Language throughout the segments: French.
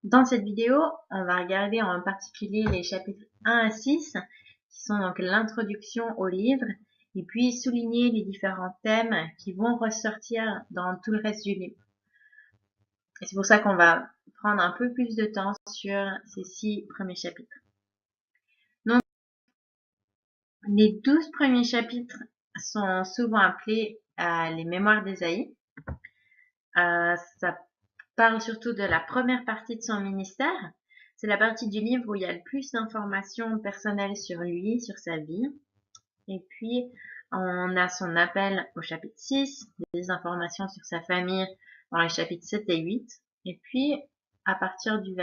Dans cette vidéo, on va regarder en particulier les chapitres 1 à 6, qui sont donc l'introduction au livre, et puis souligner les différents thèmes qui vont ressortir dans tout le reste du livre. Et c'est pour ça qu'on va prendre un peu plus de temps sur ces 6 premiers chapitres. Donc, les 12 premiers chapitres sont souvent appelés les mémoires d'Ésaïe. Ça parle surtout de la première partie de son ministère. C'est la partie du livre où il y a le plus d'informations personnelles sur lui, sur sa vie. Et puis, on a son appel au chapitre 6, des informations sur sa famille dans les chapitres 7 et 8. Et puis, à partir du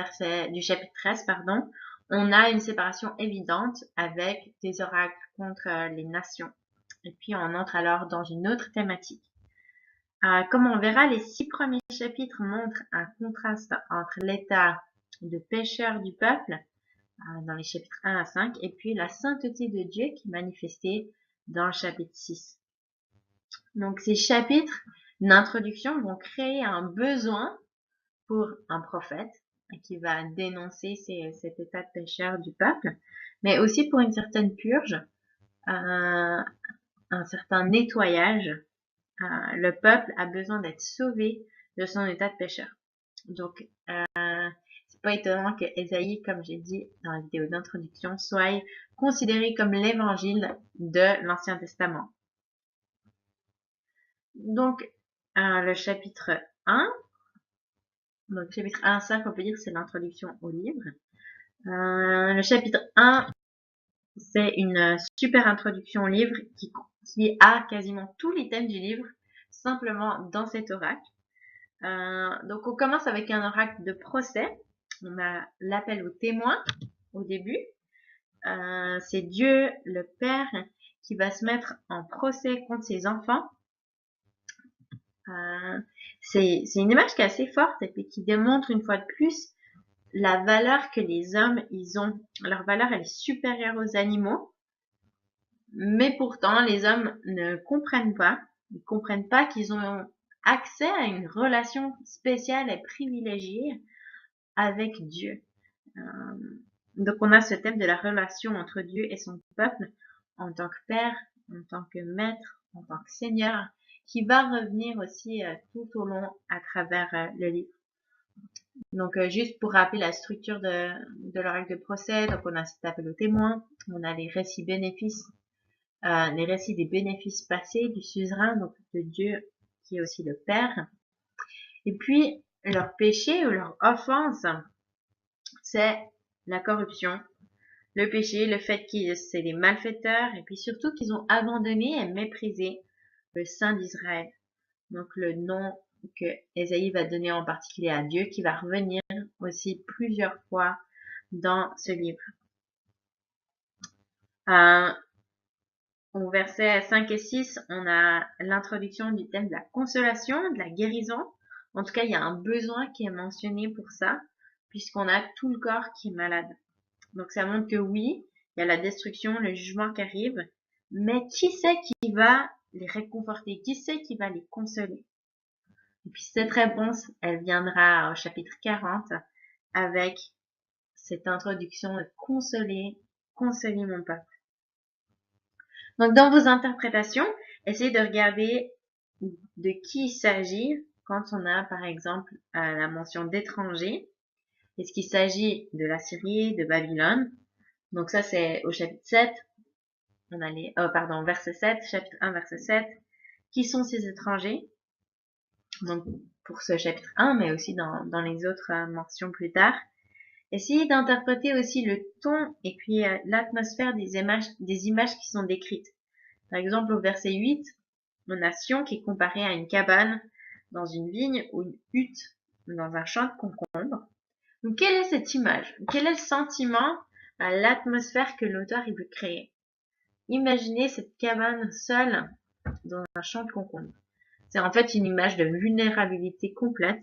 chapitre 13, on a une séparation évidente avec des oracles contre les nations. Et puis, on entre alors dans une autre thématique. Comme on verra, les 6 premiers chapitres montrent un contraste entre l'état de pécheur du peuple, dans les chapitres 1 à 5, et puis la sainteté de Dieu qui est manifestée dans le chapitre 6. Donc ces chapitres d'introduction vont créer un besoin pour un prophète qui va dénoncer cet état de pécheur du peuple, mais aussi pour une certaine purge, un certain nettoyage. Le peuple a besoin d'être sauvé de son état de pécheur. Donc, c'est pas étonnant que Ésaïe, comme j'ai dit dans la vidéo d'introduction, soit considéré comme l'évangile de l'Ancien Testament. Donc, le chapitre 1, donc chapitre 1 à 5, on peut dire c'est l'introduction au livre. Le chapitre 1, c'est une super introduction au livre qui a quasiment tous les thèmes du livre simplement dans cet oracle. Donc on commence avec un oracle de procès. On a l'appel au témoin au début. C'est Dieu, le Père, qui va se mettre en procès contre ses enfants. C'est une image qui est assez forte et puis qui démontre une fois de plus la valeur que les hommes ils ont. Leur valeur elle est supérieure aux animaux, mais pourtant les hommes ne comprennent pas. Ils comprennent pas qu'ils ont accès à une relation spéciale et privilégiée avec Dieu. Donc on a ce thème de la relation entre Dieu et son peuple en tant que père, en tant que maître, en tant que seigneur, qui va revenir aussi tout au long à travers le livre. Donc juste pour rappeler la structure de l'oracle de procès, donc on a cet appel au témoin, on a les récits les récits des bénéfices passés du suzerain, donc de Dieu qui est aussi le Père. Et puis leur péché ou leur offense, c'est la corruption, le péché, le fait qu'ils c'est des malfaiteurs et puis surtout qu'ils ont abandonné et méprisé le Saint d'Israël. Donc le nom que Ésaïe va donner en particulier à Dieu qui va revenir aussi plusieurs fois dans ce livre. Au verset 5 et 6, on a l'introduction du thème de la consolation, de la guérison. En tout cas, il y a un besoin qui est mentionné pour ça, puisqu'on a tout le corps qui est malade. Donc ça montre que oui, il y a la destruction, le jugement qui arrive, mais qui c'est qui va les réconforter? Qui c'est qui va les consoler? Et puis cette réponse, elle viendra au chapitre 40 avec cette introduction de consoler mon peuple. Donc dans vos interprétations, essayez de regarder de qui il s'agit quand on a par exemple la mention d'étrangers. Est-ce qu'il s'agit de la Syrie, de Babylone? Donc ça c'est au chapitre 7. On a verset 7, chapitre 1, verset 7. Qui sont ces étrangers? Donc pour ce chapitre 1, mais aussi dans les autres mentions plus tard. Essayez d'interpréter aussi le ton et puis l'atmosphère des images qui sont décrites. Par exemple, au verset 8, on a Sion qui est comparé à une cabane dans une vigne ou une hutte dans un champ de concombres. Donc, quelle est cette image? Quel est le sentiment, l'atmosphère que l'auteur il veut créer? Imaginez cette cabane seule dans un champ de concombres. C'est en fait une image de vulnérabilité complète.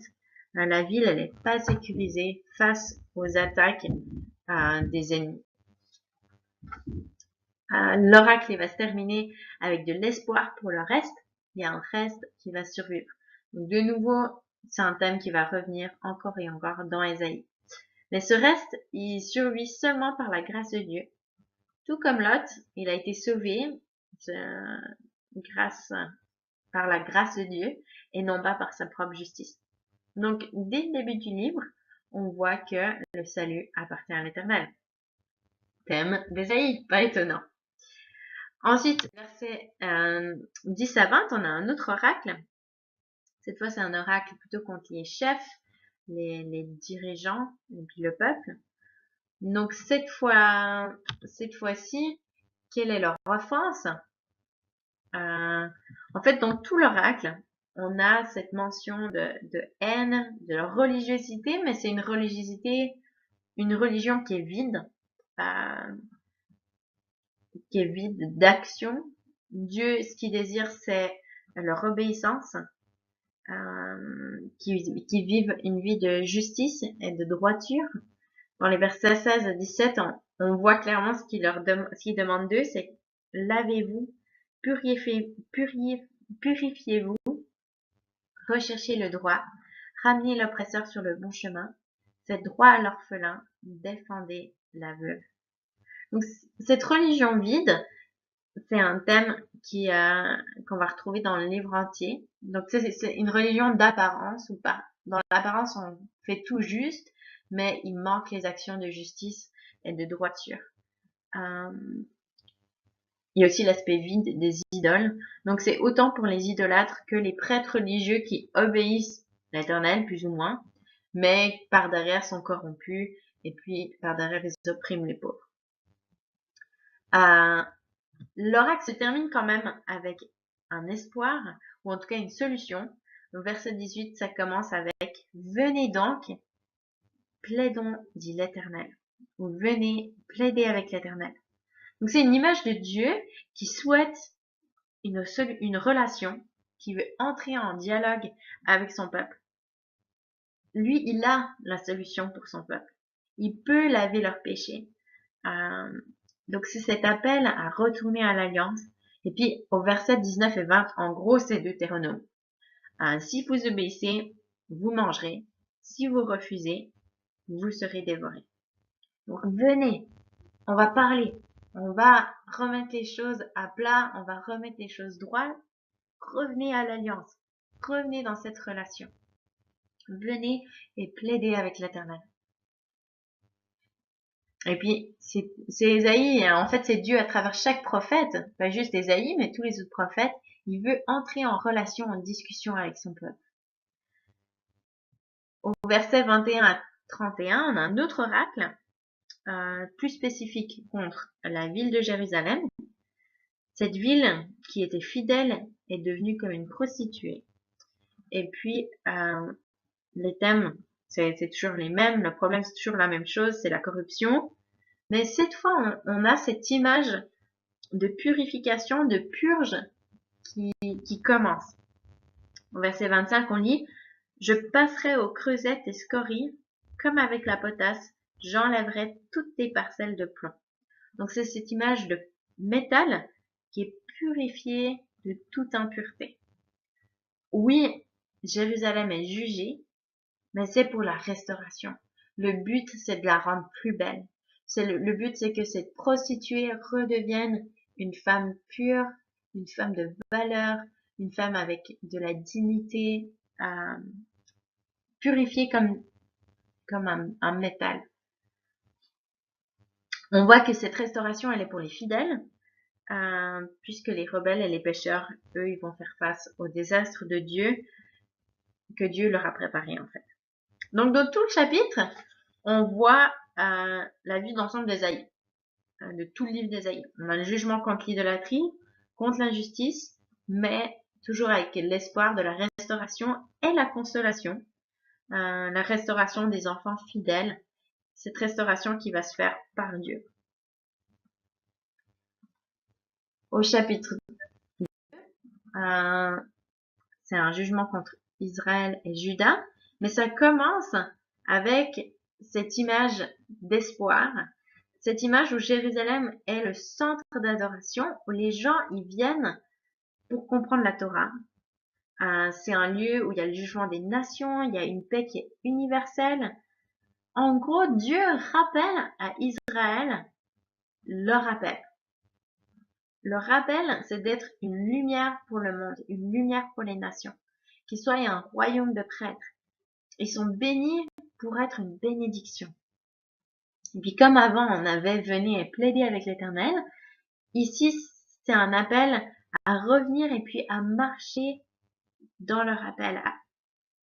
La ville, elle n'est pas sécurisée face aux attaques des ennemis. L'oracle va se terminer avec de l'espoir pour le reste. Il y a un reste qui va survivre. Donc de nouveau, c'est un thème qui va revenir encore et encore dans Ésaïe. Mais ce reste, il survit seulement par la grâce de Dieu. Tout comme Lot, il a été sauvé grâce, par la grâce de Dieu et non pas par sa propre justice. Donc, dès le début du livre, on voit que le salut appartient à l'Éternel. Thème d'Ésaïe, pas étonnant. Ensuite, versets 10 à 20, on a un autre oracle. Cette fois, c'est un oracle plutôt contre les chefs, les dirigeants et puis le peuple. Donc, cette fois-ci, quelle est leur offense? En fait, dans tout l'oracle, on a cette mention de haine, de leur religiosité, mais c'est une religion qui est vide, d'action. Dieu, ce qu'il désire, c'est leur obéissance, qui vivent une vie de justice et de droiture. Dans les versets 16 à 17, on voit clairement ce qu'il demande d'eux, c'est lavez-vous, purifiez-vous, recherchez le droit, ramenez l'oppresseur sur le bon chemin, faites droit à l'orphelin, défendez la veuve. Donc, cette religion vide, c'est un thème qu'on va retrouver dans le livre entier. Donc, c'est une religion d'apparence, ou pas. Dans l'apparence, on fait tout juste, mais il manque les actions de justice et de droiture. Il y a aussi l'aspect vide des idoles. Donc, c'est autant pour les idolâtres que les prêtres religieux qui obéissent l'Éternel, plus ou moins, mais par derrière sont corrompus, et puis par derrière ils oppriment les pauvres. L'oracle se termine quand même avec un espoir, ou en tout cas une solution. Au verset 18, ça commence avec « Venez donc, plaidons, dit l'Éternel ». Ou « Venez, plaider avec l'Éternel ». Donc c'est une image de Dieu qui souhaite une relation, qui veut entrer en dialogue avec son peuple. Lui, il a la solution pour son peuple. Il peut laver leurs péchés. Donc c'est cet appel à retourner à l'alliance. Et puis au verset 19 et 20, en gros c'est Deutéronome. Si vous obéissez, vous mangerez. Si vous refusez, vous serez dévorés. Donc venez, on va parler. On va remettre les choses à plat, on va remettre les choses droites. Revenez à l'alliance. Revenez dans cette relation. Venez et plaidez avec l'Éternel. Et puis, c'est Ésaïe, en fait, c'est Dieu à travers chaque prophète, pas juste Ésaïe, mais tous les autres prophètes, il veut entrer en relation, en discussion avec son peuple. Au verset 21 à 31, on a un autre oracle, plus spécifique contre la ville de Jérusalem. Cette ville, qui était fidèle, est devenue comme une prostituée. Et puis, les thèmes, c'est toujours les mêmes, le problème c'est toujours la même chose, c'est la corruption. Mais cette fois, on a cette image de purification, de purge qui commence. Au verset 25, on lit « Je passerai aux creusettes et scories, comme avec la potasse, j'enlèverai toutes tes parcelles de plomb. » Donc c'est cette image de métal qui est purifié de toute impureté. Oui, Jérusalem est jugée, mais c'est pour la restauration. Le but, c'est de la rendre plus belle. Le but, c'est que cette prostituée redevienne une femme pure, une femme de valeur, une femme avec de la dignité, purifiée comme un métal. On voit que cette restauration, elle est pour les fidèles, puisque les rebelles et les pécheurs, eux, ils vont faire face au désastre de Dieu, que Dieu leur a préparé, en fait. Donc, dans tout le chapitre, on voit la vue d'ensemble d'Ésaïe, de tout le livre d'Ésaïe. On a le jugement contre l'idolâtrie, contre l'injustice, mais toujours avec l'espoir de la restauration et la consolation. La restauration des enfants fidèles, cette restauration qui va se faire par Dieu. Au chapitre 2, c'est un jugement contre Israël et Juda, mais ça commence avec cette image d'espoir, cette image où Jérusalem est le centre d'adoration, où les gens y viennent pour comprendre la Torah. C'est un lieu où il y a le jugement des nations, il y a une paix qui est universelle. En gros, Dieu rappelle à Israël leur appel. Leur appel, c'est d'être une lumière pour le monde, une lumière pour les nations, qu'ils soient un royaume de prêtres. Ils sont bénis pour être une bénédiction. Et puis comme avant, on avait venu et plaidé avec l'Éternel, ici, c'est un appel à revenir et puis à marcher dans leur appel.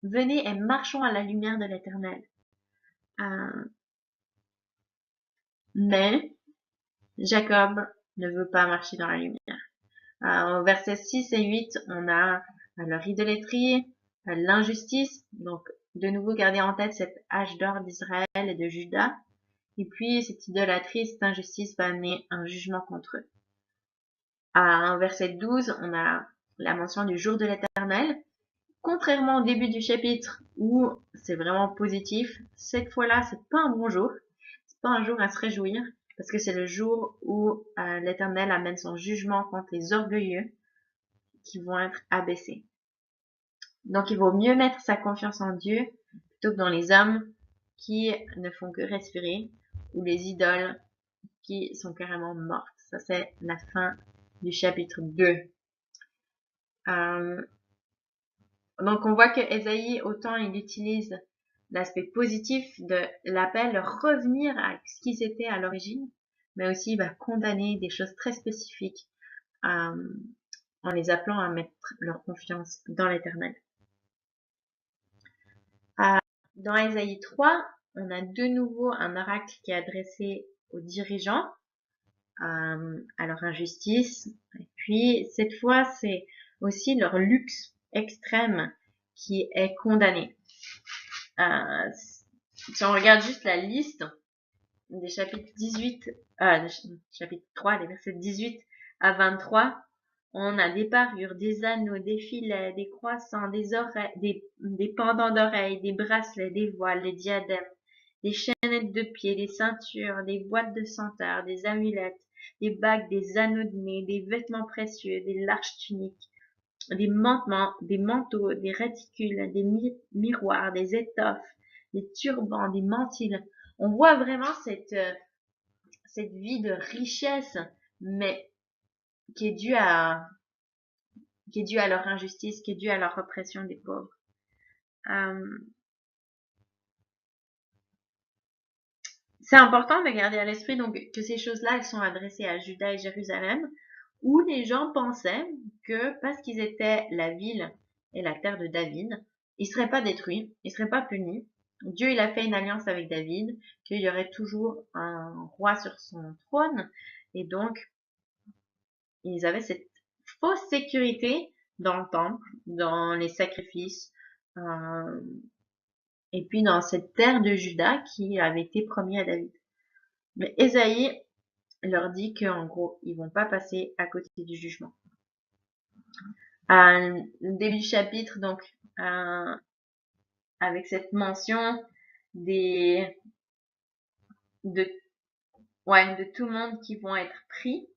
Venez et marchons à la lumière de l'Éternel. Mais Jacob ne veut pas marcher dans la lumière. Au verset 6 et 8, on a leur idolâtrie, l'injustice, donc de nouveau garder en tête cette âge d'or d'Israël et de Juda, et puis cette idolâtrie, cette injustice va amener un jugement contre eux. Au verset 12, on a la mention du jour de l'Éternel. Contrairement au début du chapitre où c'est vraiment positif, cette fois-là, c'est pas un bon jour, c'est pas un jour à se réjouir, parce que c'est le jour où l'Éternel amène son jugement contre les orgueilleux qui vont être abaissés. Donc il vaut mieux mettre sa confiance en Dieu plutôt que dans les hommes qui ne font que respirer ou les idoles qui sont carrément mortes. Ça c'est la fin du chapitre 2. Donc on voit que Ésaïe, autant il utilise l'aspect positif de l'appel, revenir à ce qu'ils étaient à l'origine, mais aussi il va condamner des choses très spécifiques en les appelant à mettre leur confiance dans l'Éternel. Dans Ésaïe 3, on a de nouveau un oracle qui est adressé aux dirigeants, à leur injustice, et puis cette fois c'est aussi leur luxe extrême qui est condamné. Si on regarde juste la liste des chapitres 3, des versets 18 à 23, on a des parures, des anneaux, des filets, des croissants, des oreilles, des pendants d'oreilles, des bracelets, des voiles, des diadèmes, des chaînettes de pieds, des ceintures, des boîtes de senteurs, des amulettes, des bagues, des anneaux de nez, des vêtements précieux, des larges tuniques, des manteaux, des réticules, des miroirs, des étoffes, des turbans, des mantilles. On voit vraiment cette vie de richesse, mais qui est due à leur injustice, qui est due à leur oppression des pauvres. C'est important de garder à l'esprit donc que ces choses-là, elles sont adressées à Juda et Jérusalem, où les gens pensaient que parce qu'ils étaient la ville et la terre de David, ils seraient pas détruits, ils seraient pas punis. Dieu, il a fait une alliance avec David, qu'il y aurait toujours un roi sur son trône, et donc ils avaient cette fausse sécurité dans le temple, dans les sacrifices, et puis dans cette terre de Juda qui avait été promis à David. Mais Ésaïe leur dit qu'en gros, ils vont pas passer à côté du jugement. Le début du chapitre, donc, avec cette mention de tout le monde qui vont être pris.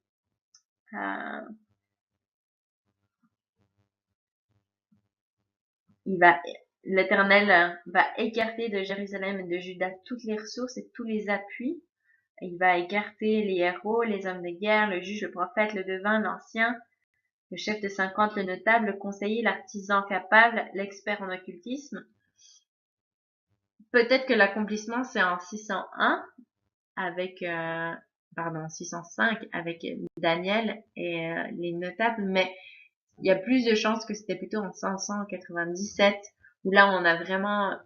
L'Éternel va écarter de Jérusalem et de Juda toutes les ressources et tous les appuis. Il va écarter les héros, les hommes de guerre, le juge, le prophète, le devin, l'ancien, le chef de 50, le notable, le conseiller, l'artisan capable, l'expert en occultisme. Peut-être que l'accomplissement c'est en 601 avec 605 avec Daniel et les notables, mais il y a plus de chances que c'était plutôt en 597 où là on a vraiment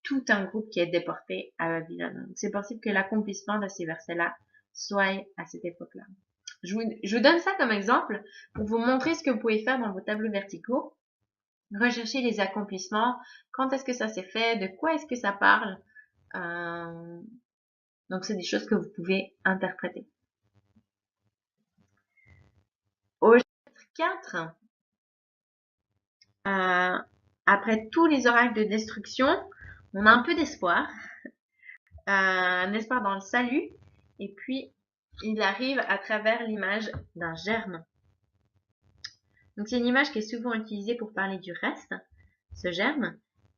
tout un groupe qui est déporté à Babylone. C'est possible que l'accomplissement de ces versets-là soit à cette époque-là. Je vous donne ça comme exemple pour vous montrer ce que vous pouvez faire dans vos tableaux verticaux. Rechercher les accomplissements, quand est-ce que ça s'est fait, de quoi est-ce que ça parle. Donc c'est des choses que vous pouvez interpréter. Au chapitre 4, après tous les oracles de destruction, on a un peu d'espoir. Un espoir dans le salut. Et puis, il arrive à travers l'image d'un germe. Donc c'est une image qui est souvent utilisée pour parler du reste, ce germe.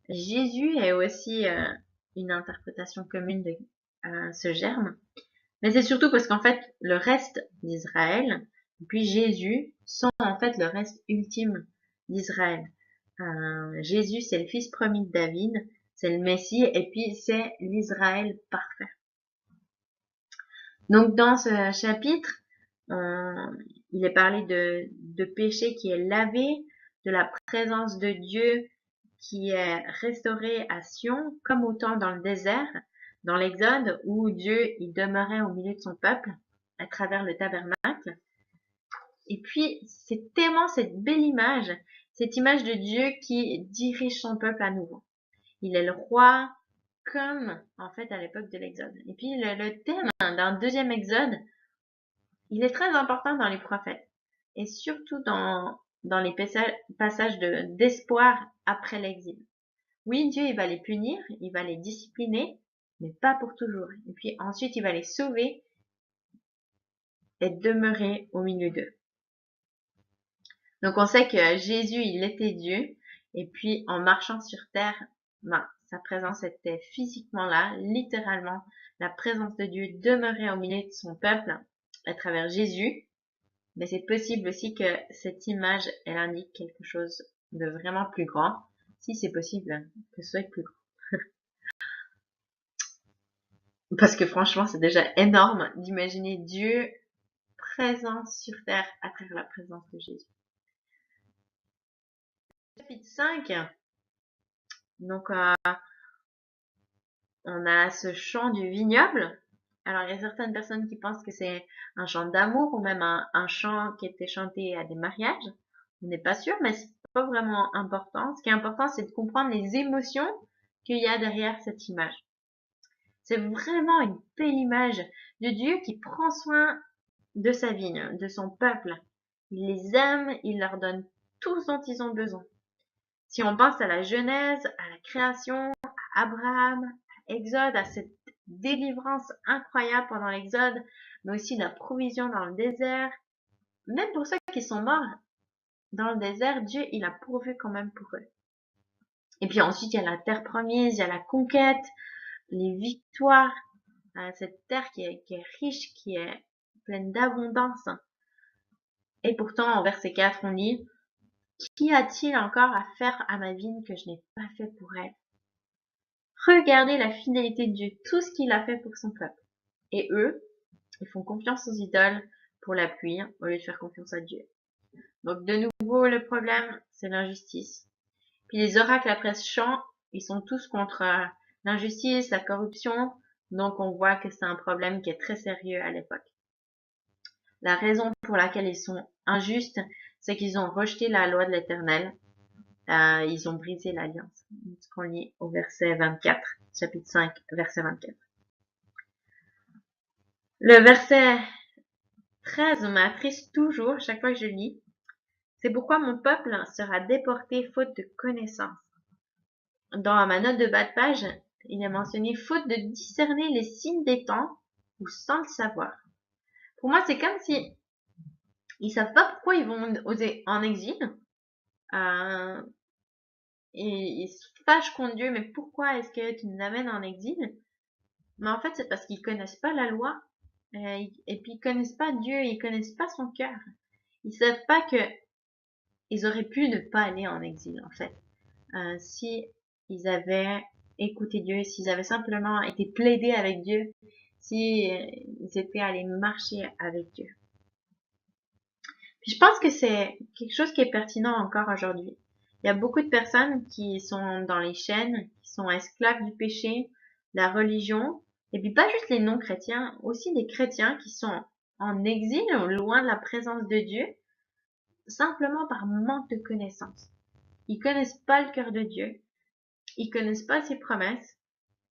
Jésus est aussi une interprétation commune de ce germe. Mais c'est surtout parce qu'en fait, le reste d'Israël, et puis Jésus, sont en fait le reste ultime d'Israël. Jésus, c'est le fils promis de David, c'est le Messie, et puis c'est l'Israël parfait. Donc dans ce chapitre, il est parlé de péché qui est lavé, de la présence de Dieu qui est restaurée à Sion, comme au temps dans le désert, dans l'Exode, où Dieu il demeurait au milieu de son peuple à travers le tabernacle. Et puis, c'est tellement cette belle image, cette image de Dieu qui dirige son peuple à nouveau. Il est le roi, comme en fait à l'époque de l'Exode. Et puis, le thème d'un deuxième Exode, il est très important dans les prophètes. Et surtout dans les passages d'espoir après l'exil. Oui, Dieu, il va les punir, il va les discipliner, mais pas pour toujours. Et puis ensuite, il va les sauver et demeurer au milieu d'eux. Donc on sait que Jésus, il était Dieu, et puis en marchant sur terre, sa présence était physiquement là, littéralement, la présence de Dieu demeurait au milieu de son peuple à travers Jésus, mais c'est possible aussi que cette image, elle indique quelque chose de vraiment plus grand, si c'est possible que ce soit plus grand. Parce que franchement, c'est déjà énorme d'imaginer Dieu présent sur terre à travers la présence de Jésus. Chapitre 5, donc on a ce chant du vignoble. Alors il y a certaines personnes qui pensent que c'est un chant d'amour ou même un chant qui était chanté à des mariages. On n'est pas sûr, mais c'est pas vraiment important. Ce qui est important, c'est de comprendre les émotions qu'il y a derrière cette image. C'est vraiment une belle image de Dieu qui prend soin de sa vigne, de son peuple. Il les aime, il leur donne tout ce dont ils ont besoin. Si on pense à la Genèse, à la création, à Abraham, à Exode, à cette délivrance incroyable pendant l'Exode, mais aussi la provision dans le désert, même pour ceux qui sont morts dans le désert, Dieu, il a pourvu quand même pour eux. Et puis ensuite, il y a la terre promise, il y a la conquête, les victoires, cette terre qui est riche, qui est pleine d'abondance. Et pourtant, en verset 4, on lit, Qui a-t-il encore à faire à ma vigne que je n'ai pas fait pour elle? Regardez la fidélité de Dieu, tout ce qu'il a fait pour son peuple. Et eux, ils font confiance aux idoles pour la pluie au lieu de faire confiance à Dieu. Donc de nouveau, le problème, c'est l'injustice. Puis les oracles après ce chant, ils sont tous contre l'injustice, la corruption. Donc on voit que c'est un problème qui est très sérieux à l'époque. La raison pour laquelle ils sont injustes, c'est qu'ils ont rejeté la loi de l'Éternel. Ils ont brisé l'alliance. Ce qu'on lit au verset 24, chapitre 5, verset 24. Le verset 13 m'attriste toujours chaque fois que je lis. C'est pourquoi mon peuple sera déporté faute de connaissance. Dans ma note de bas de page, il est mentionné faute de discerner les signes des temps ou sans le savoir. Pour moi, c'est comme si ils savent pas pourquoi ils vont oser en exil. Et ils se fâchent contre Dieu, mais pourquoi est-ce que tu nous amènes en exil? Mais en fait, c'est parce qu'ils connaissent pas la loi, et puis ils connaissent pas Dieu, ils connaissent pas son cœur. Ils savent pas que ils auraient pu ne pas aller en exil, en fait. Si ils avaient écouté Dieu, s'ils avaient simplement été plaidés avec Dieu, si ils étaient allés marcher avec Dieu. Puis je pense que c'est quelque chose qui est pertinent encore aujourd'hui. Il y a beaucoup de personnes qui sont dans les chaînes, qui sont esclaves du péché, la religion, et puis pas juste les non-chrétiens, aussi des chrétiens qui sont en exil, loin de la présence de Dieu, simplement par manque de connaissance. Ils connaissent pas le cœur de Dieu, ils connaissent pas ses promesses,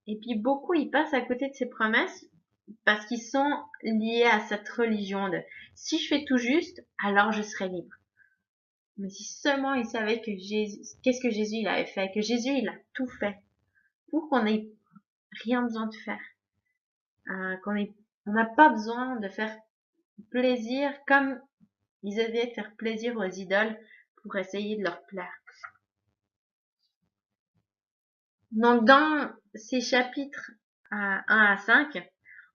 et puis beaucoup ils passent à côté de ses promesses parce qu'ils sont liés à cette religion de si je fais tout juste, alors je serai libre. Mais si seulement ils savaient que Jésus, qu'est-ce que Jésus il avait fait, que Jésus il a tout fait pour qu'on ait rien besoin de faire, on n'a pas besoin de faire plaisir comme ils avaient de faire plaisir aux idoles pour essayer de leur plaire. Donc, dans ces chapitres 1 à 5,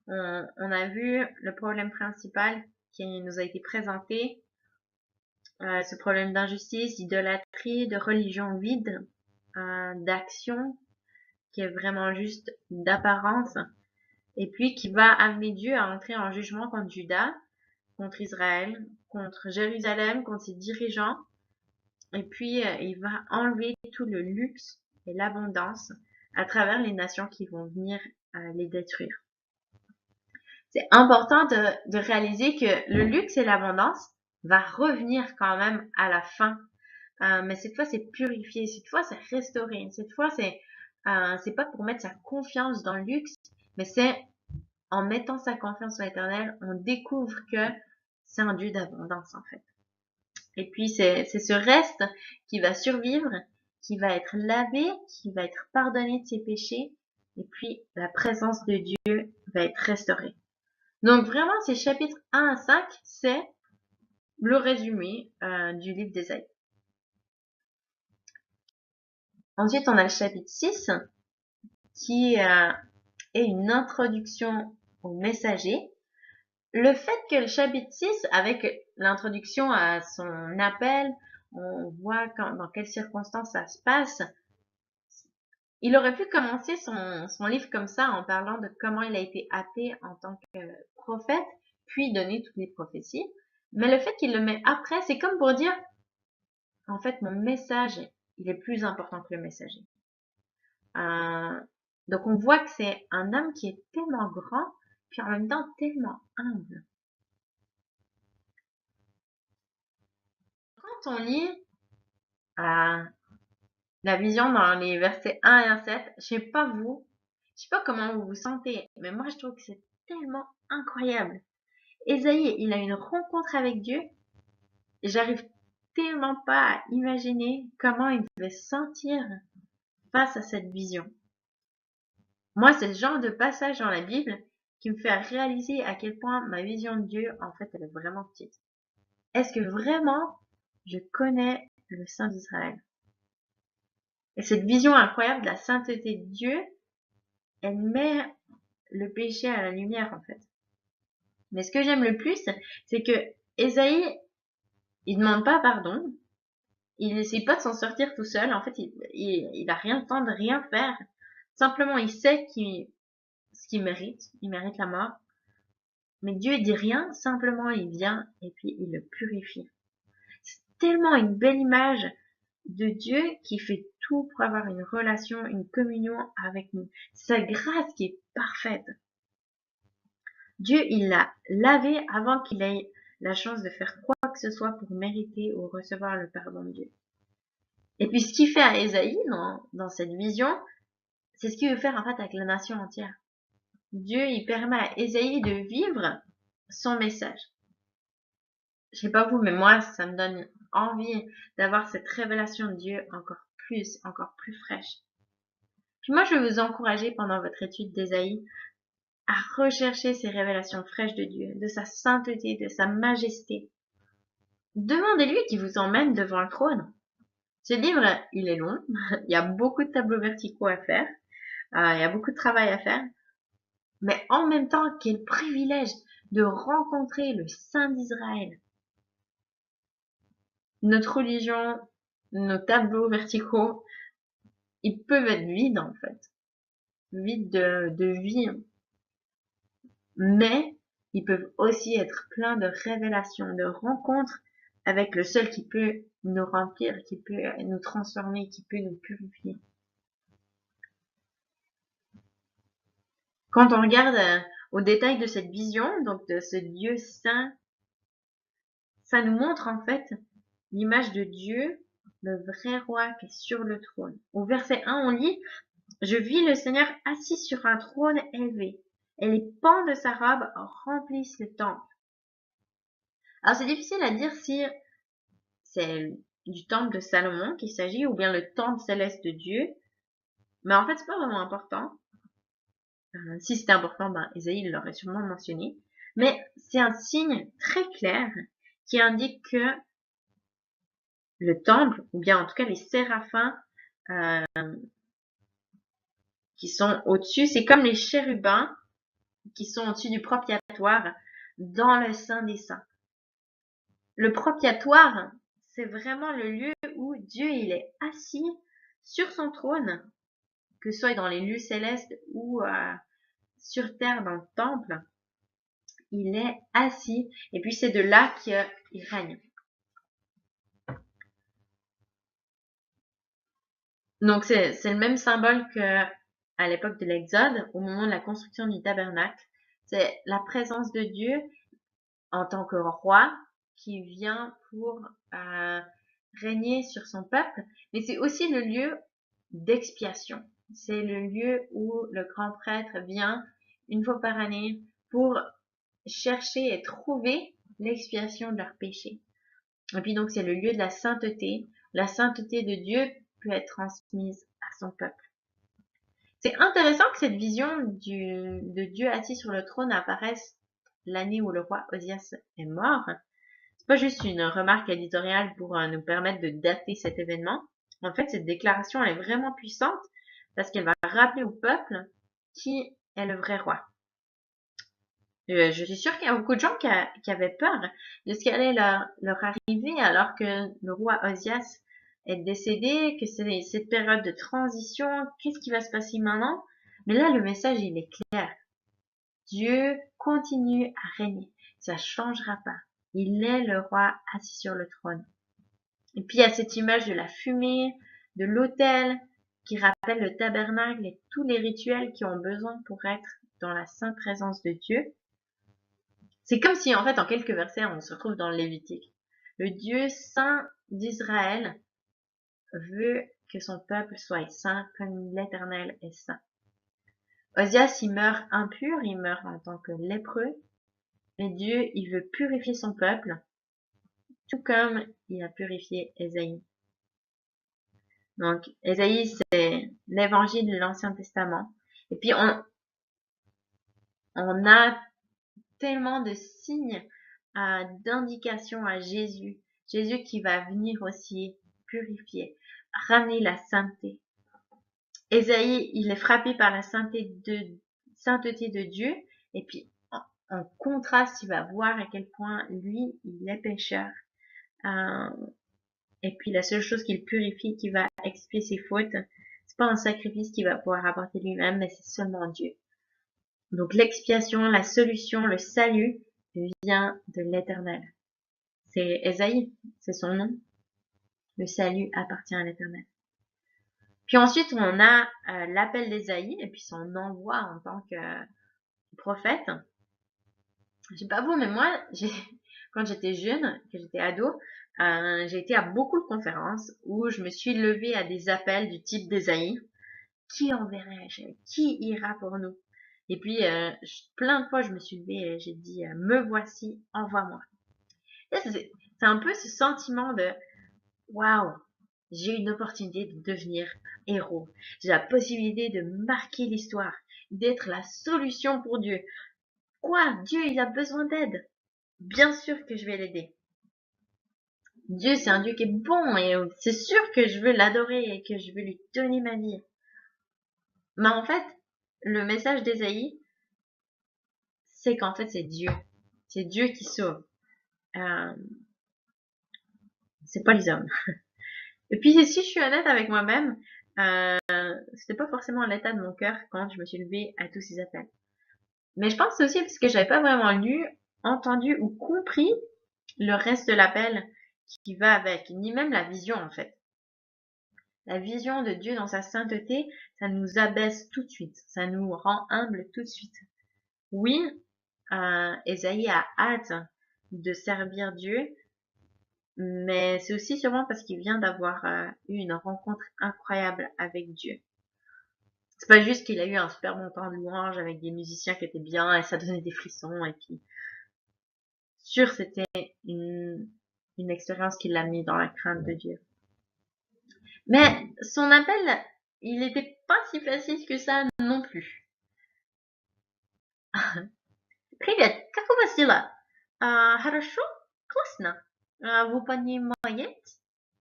on a vu le problème principal qui nous a été présenté, ce problème d'injustice, d'idolâtrie, de religion vide, d'action qui est vraiment juste d'apparence, et puis qui va amener Dieu à entrer en jugement contre Juda, contre Israël, contre Jérusalem, contre ses dirigeants, et puis il va enlever tout le luxe et l'abondance à travers les nations qui vont venir les détruire. C'est important de réaliser que le luxe et l'abondance va revenir quand même à la fin. Mais cette fois, c'est purifié, cette fois, c'est restauré, cette fois, c'est pas pour mettre sa confiance dans le luxe, mais c'est en mettant sa confiance en l'Éternel, on découvre que c'est un Dieu d'abondance en fait. Et puis c'est ce reste qui va survivre, qui va être lavé, qui va être pardonné de ses péchés, et puis la présence de Dieu va être restaurée. Donc vraiment, ces chapitres 1 à 5, c'est le résumé du livre d'Ésaïe. Ensuite, on a le chapitre 6 qui est une introduction au messager. Le fait que le chapitre 6, avec l'introduction à son appel, on voit dans quelles circonstances ça se passe. Il aurait pu commencer son livre comme ça en parlant de comment il a été appelé en tant que prophète, puis donner toutes les prophéties. Mais le fait qu'il le met après, c'est comme pour dire, en fait, mon message, il est plus important que le messager. Donc on voit que c'est un homme qui est tellement grand, puis en même temps tellement humble. Quand on lit la vision dans les versets 1 à 7, je sais pas vous, je sais pas comment vous vous sentez, mais moi je trouve que c'est tellement incroyable. Ésaïe, il a une rencontre avec Dieu, et j'arrive tellement pas à imaginer comment il devait se sentir face à cette vision. Moi, c'est le genre de passage dans la Bible qui me fait réaliser à quel point ma vision de Dieu, en fait, elle est vraiment petite. Est-ce que vraiment je connais le Saint d'Israël? Et cette vision incroyable de la sainteté de Dieu, elle met le péché à la lumière, en fait. Mais ce que j'aime le plus, c'est que Ésaïe, il demande pas pardon. Il n'essaie pas de s'en sortir tout seul. En fait, il a rien le temps de rien faire. Simplement, il sait ce qu'il mérite. Il mérite la mort. Mais Dieu dit rien. Simplement, il vient et puis il le purifie. C'est tellement une belle image de Dieu qui fait tout pour avoir une relation, une communion avec nous. Sa grâce qui est parfaite. Dieu, il l'a lavé avant qu'il ait la chance de faire quoi que ce soit pour mériter ou recevoir le pardon de Dieu. Et puis ce qu'il fait à Ésaïe dans cette vision, c'est ce qu'il veut faire en fait avec la nation entière. Dieu, il permet à Ésaïe de vivre son message. Je sais pas vous, mais moi, ça me donne envie d'avoir cette révélation de Dieu encore plus fraîche. Puis moi, je vais vous encourager pendant votre étude d'Ésaïe à rechercher ces révélations fraîches de Dieu, de sa sainteté, de sa majesté. Demandez-lui qu'il vous emmène devant le trône. Ce livre, il est long, il y a beaucoup de tableaux verticaux à faire, il y a beaucoup de travail à faire, mais en même temps, quel privilège de rencontrer le Saint d'Israël. Notre religion, nos tableaux verticaux, ils peuvent être vides en fait, vides de vie, mais ils peuvent aussi être pleins de révélations, de rencontres avec le seul qui peut nous remplir, qui peut nous transformer, qui peut nous purifier. Quand on regarde au détail de cette vision, donc de ce Dieu saint, ça nous montre en fait l'image de Dieu, le vrai roi qui est sur le trône. Au verset 1, on lit « Je vis le Seigneur assis sur un trône élevé, et les pans de sa robe remplissent le temple. » Alors c'est difficile à dire si c'est du temple de Salomon qu'il s'agit ou bien le temple céleste de Dieu, mais en fait c'est pas vraiment important. Si c'était important, ben Ésaïe l'aurait sûrement mentionné. Mais c'est un signe très clair qui indique que le temple, ou bien en tout cas les séraphins, qui sont au-dessus. C'est comme les chérubins qui sont au-dessus du propitiatoire dans le Saint des Saints. Le propitiatoire, c'est vraiment le lieu où Dieu il est assis sur son trône, que ce soit dans les lieux célestes ou sur terre dans le temple. Il est assis et puis c'est de là qu'il règne. Donc c'est le même symbole que à l'époque de l'Exode, au moment de la construction du tabernacle. C'est la présence de Dieu en tant que roi qui vient pour régner sur son peuple, mais c'est aussi le lieu d'expiation. C'est le lieu où le grand prêtre vient une fois par année pour chercher et trouver l'expiation de leurs péchés. Et puis donc c'est le lieu de la sainteté. La sainteté de Dieu peut être transmise à son peuple. C'est intéressant que cette vision de Dieu assis sur le trône apparaisse l'année où le roi Osias est mort. C'est pas juste une remarque éditoriale pour nous permettre de dater cet événement. En fait, cette déclaration elle est vraiment puissante parce qu'elle va rappeler au peuple qui est le vrai roi. Je suis sûre qu'il y a beaucoup de gens qui avaient peur de ce qui allait leur arriver alors que le roi Osias est décédé, que c'est cette période de transition, qu'est-ce qui va se passer maintenant? Mais là, le message, il est clair. Dieu continue à régner. Ça changera pas. Il est le roi assis sur le trône. Et puis, il y a cette image de la fumée, de l'autel, qui rappelle le tabernacle et tous les rituels qui ont besoin pour être dans la sainte présence de Dieu. C'est comme si, en fait, en quelques versets, on se retrouve dans le Lévitique. Le Dieu saint d'Israël veut que son peuple soit saint comme l'Éternel est saint. Osias, il meurt impur, il meurt en tant que lépreux, et Dieu, il veut purifier son peuple, tout comme il a purifié Ésaïe. Donc, Ésaïe, c'est l'évangile de l'Ancien Testament. Et puis, on a tellement de signes d'indication à Jésus. Jésus qui va venir aussi purifier, ramener la sainteté. Ésaïe, il est frappé par la sainteté de Dieu. Et puis, en contraste, il va voir à quel point lui, il est pécheur. Et puis, la seule chose qu'il purifie, qui va expier ses fautes, c'est pas un sacrifice qu'il va pouvoir apporter lui-même, mais c'est seulement Dieu. Donc, l'expiation, la solution, le salut vient de l'Éternel. C'est Ésaïe, c'est son nom. Le salut appartient à l'Éternel. Puis ensuite, on a l'appel d'Ésaïe et puis son envoi en tant que prophète. Je sais pas vous, mais moi, quand j'étais jeune, que j'étais ado, j'ai été à beaucoup de conférences où je me suis levée à des appels du type d'Ésaïe. Qui enverrai-je? Qui ira pour nous? Et puis, plein de fois, je me suis levée et j'ai dit, me voici, envoie-moi. C'est un peu ce sentiment de, waouh, j'ai une opportunité de devenir héros. J'ai la possibilité de marquer l'histoire, d'être la solution pour Dieu. Quoi? Dieu, il a besoin d'aide. Bien sûr que je vais l'aider. Dieu, c'est un Dieu qui est bon et c'est sûr que je veux l'adorer et que je veux lui donner ma vie. Mais en fait, le message d'Ésaïe, c'est qu'en fait, c'est Dieu. C'est Dieu qui sauve. C'est pas les hommes. Et puis, si je suis honnête avec moi-même, c'était pas forcément l'état de mon cœur quand je me suis levée à tous ces appels. Mais je pense que c'est aussi parce que j'avais pas vraiment lu, entendu ou compris le reste de l'appel qui va avec, ni même la vision en fait. La vision de Dieu dans sa sainteté, ça nous abaisse tout de suite, ça nous rend humbles tout de suite. Oui, Ésaïe a hâte de servir Dieu, mais c'est aussi sûrement parce qu'il vient d'avoir eu une rencontre incroyable avec Dieu. C'est pas juste qu'il a eu un super bon temps de louange avec des musiciens qui étaient bien et ça donnait des frissons et puis c'était une expérience qui l'a mis dans la crainte de Dieu. Mais son appel, il n'était pas si facile que ça non plus. Привет, как у вас дела? Хорошо? Классно. Вы понимаете?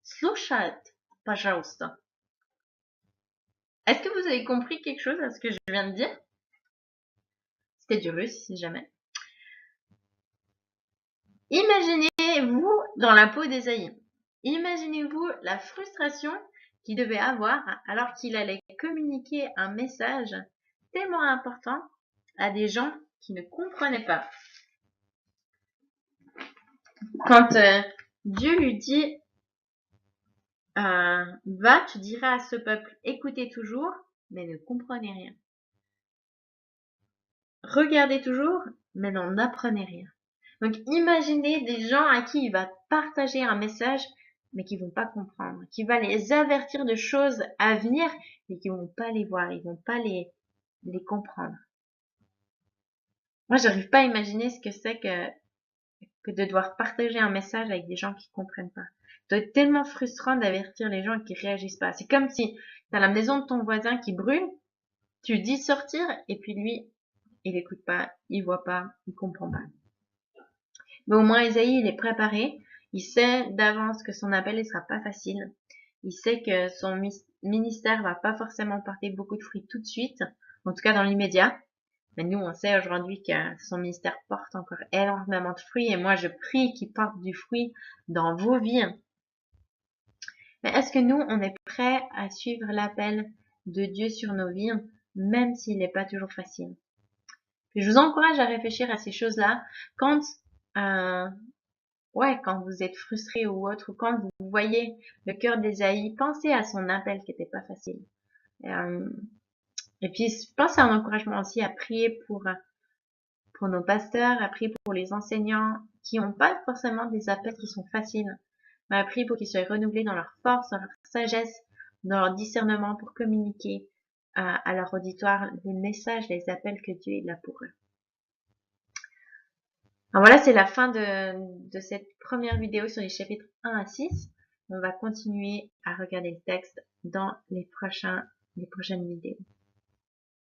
Слушает, пожалуйста. Est-ce que vous avez compris quelque chose à ce que je viens de dire? C'était du russe, si jamais. Imaginez-vous dans la peau d'Ésaïe. Imaginez-vous la frustration qu'il devait avoir alors qu'il allait communiquer un message tellement important à des gens qui ne comprenaient pas. Quand Dieu lui dit va, tu diras à ce peuple, écoutez toujours, mais ne comprenez rien. Regardez toujours, mais n'en apprenez rien. Donc imaginez des gens à qui il va partager un message, mais qui vont pas comprendre, qui va les avertir de choses à venir, mais qui vont pas les voir, ils vont pas les comprendre. Moi, j'arrive pas à imaginer ce que c'est que de devoir partager un message avec des gens qui comprennent pas. Ça doit être tellement frustrant d'avertir les gens qui réagissent pas. C'est comme si t'as la maison de ton voisin qui brûle, tu dis sortir, et puis lui, il écoute pas, il voit pas, il comprend pas. Mais au moins, Isaïe, il est préparé. Il sait d'avance que son appel ne sera pas facile. Il sait que son ministère va pas forcément porter beaucoup de fruits tout de suite, en tout cas dans l'immédiat. Mais nous, on sait aujourd'hui que son ministère porte encore énormément de fruits et moi, je prie qu'il porte du fruit dans vos vies. Mais est-ce que nous, on est prêts à suivre l'appel de Dieu sur nos vies, même s'il n'est pas toujours facile? Et je vous encourage à réfléchir à ces choses-là quand euh, quand vous êtes frustré ou autre, ou quand vous voyez le cœur d'Ésaïe, pensez à son appel qui n'était pas facile. Et puis, pensez à un encouragement aussi à prier pour nos pasteurs, à prier pour les enseignants qui n'ont pas forcément des appels qui sont faciles, mais à prier pour qu'ils soient renouvelés dans leur force, dans leur sagesse, dans leur discernement pour communiquer à leur auditoire les messages, les appels que Dieu a pour eux. Alors voilà, c'est la fin de cette première vidéo sur les chapitres 1 à 6. On va continuer à regarder le texte dans les prochaines vidéos.